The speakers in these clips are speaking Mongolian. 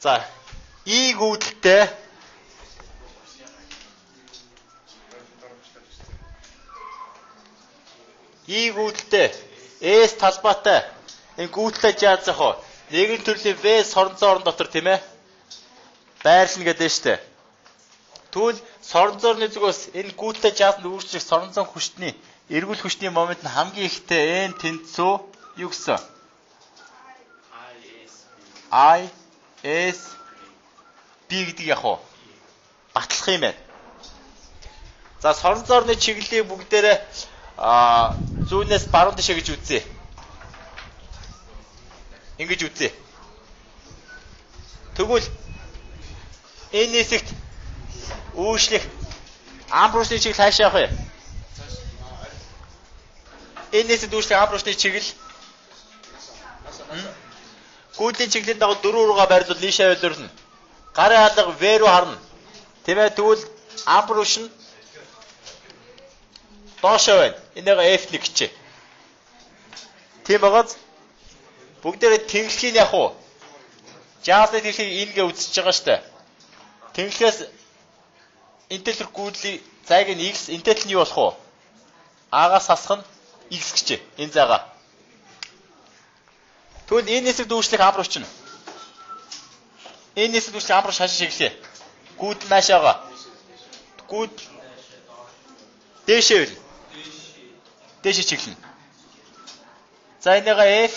За, И гүйдэлтэй И гүйдэлтэй S талбайтай энэ гүйдэлтэй яаж яах вэ? Нэгэн төрлийн V соронзоорн дотор тийм ээ байрлна гэдэг нь шүү дээ. Тэгвэл соронзоорны зүгээс энэ гүйдэлтэй жаасанд үүсчих соронзоон хүчний эргүүл хүчний момент нь хамгийн ихтэй N тэнцүү юу гэсэн? I S B гэдэг яах вэ? Батлах юм байна. За соронзоорны чиглэлийг бүгдээрээ зүүнээс баруун тишээ гэж үзье. Ингэж үзье. Тэгвэл энэ хэсэгт үүшлэх амбрусны чиглэл хаашаа явах вэ? Энэ хэсэгт үүшлэх амбрусны чиглэл гүйдлийн чиглэлийн дагуу 4 руугаа байрлуул ийшээ явуулна. Гарын алга V руу харна. Тийм ээ тэгвэл амбрус нь доошоо байна. Энийг F1 гэчээ. Тийм байгааз бүгдээрээ тэнхлэхийг яах вэ? Жаасны тэнхлэхийг ингээ үзэж байгаа шүү дээ. Тэнхлэхээс интеллер гүйдлийн зайг нь X, интеллер нь юу болох вэ? А-гаас хасах нь X гэчээ. Энэ зайгаа. Тэгвэл энэ хэсэгт үүшлэх амбрус чинь. Энэ хэсэгт үүшлэх амбрус хаашаа чиглэе? Гүйд наашаага. Гүйд дээшээ. Дээшээ чиглэнэ. За энийгээ F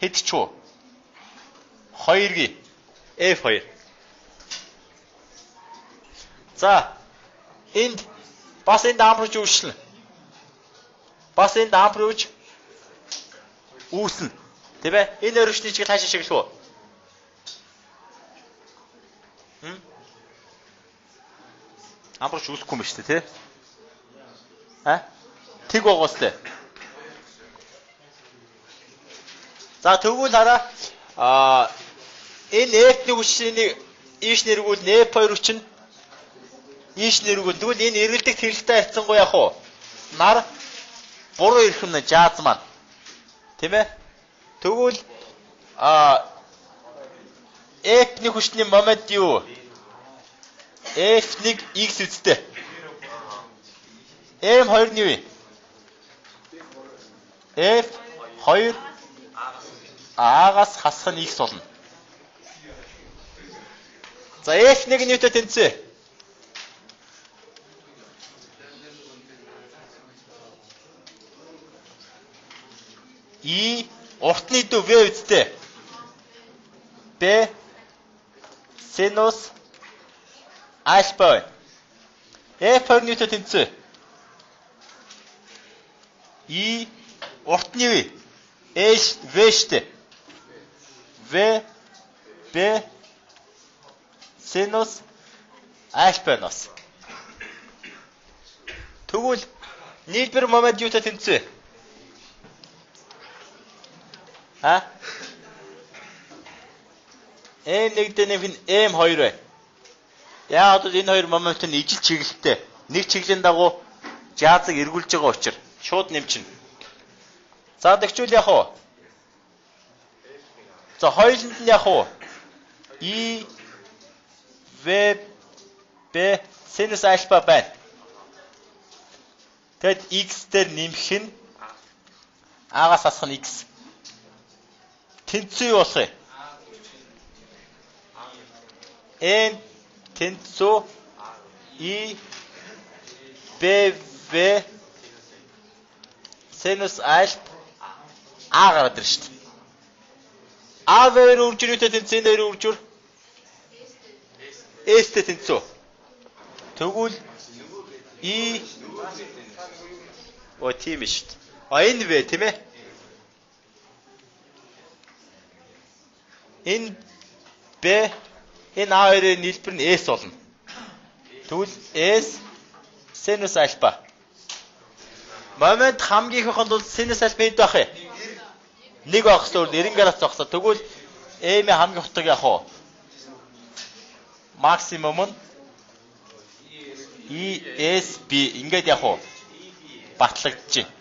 хэд ч вэ? 2 гээ. F2. За энд бас энд амбрууч үүшлэнэ. Бас энд амбрууч үүснэ. Тийм ээ? Энэ өрөвчний чиглэл хаашаа чиглэх вэ? Амбрууч үүсэхгүй юм шүү дээ, тий? Тэг байгаа сте. За тэгвэл хараа энэ F1 хүчний ийш нэргүүл F2 хүч нь ийш нэргүүл. Тэгвэл энэ эргэлдэх хэрэглэлтэй харьцангуй яах вэ? Нар буруу ирэх нь жааз маань. Тийм ээ? Тэгвэл F1 хүчний момент юу? F1 X үстэй. M2 нь юу вэ? F2 А-гаас хасах нь X болно. За F1 нь юутай тэнцвэ? И уртны дүү V үстэй. B синус альфа. F2 нь юутай тэнцвэ? И уртны V H V штэ. V B синус альфа-нос. Тэгвэл нийлбэр момент юутай тэнцвэ? M1-д нь M2 бай. Яагаад энэ хоёр момент нь ижил чиглэлтэй. Нэг чиглэлийн дагуу жаазыг эргүүлж байгаа учраас шууд нэмчин. За тэгвэл яах вэ? За хоёуланд нь яах вэ? И В Б синус альфа байна. Тэгэд X дээр нэмэх нь А-гаас хасах нь X. Тэнцүү юу болох вэ? N тэнцүү И Б В синус альфа А гараад ирж шүү дээ. А V-ээр үржирүүтэй тэнцэн дээр үржир S-тэй тэнцүү. Тэгвэл И тийм шүү дээ. Энэ V тийм ээ. Энэ B энэ A2-ийн нийлбэр нь S болно. Тэгвэл S синус альфа. Момент хамгийн их хонд бол синус альфа хэд байх вэ? 1 байх гэсэн 90 градус зогсоо. Тэгвэл M-ийн хамгийн хутаг яах вэ? Максимум нь ESB ингээд яах вэ? Батлагдчихэв.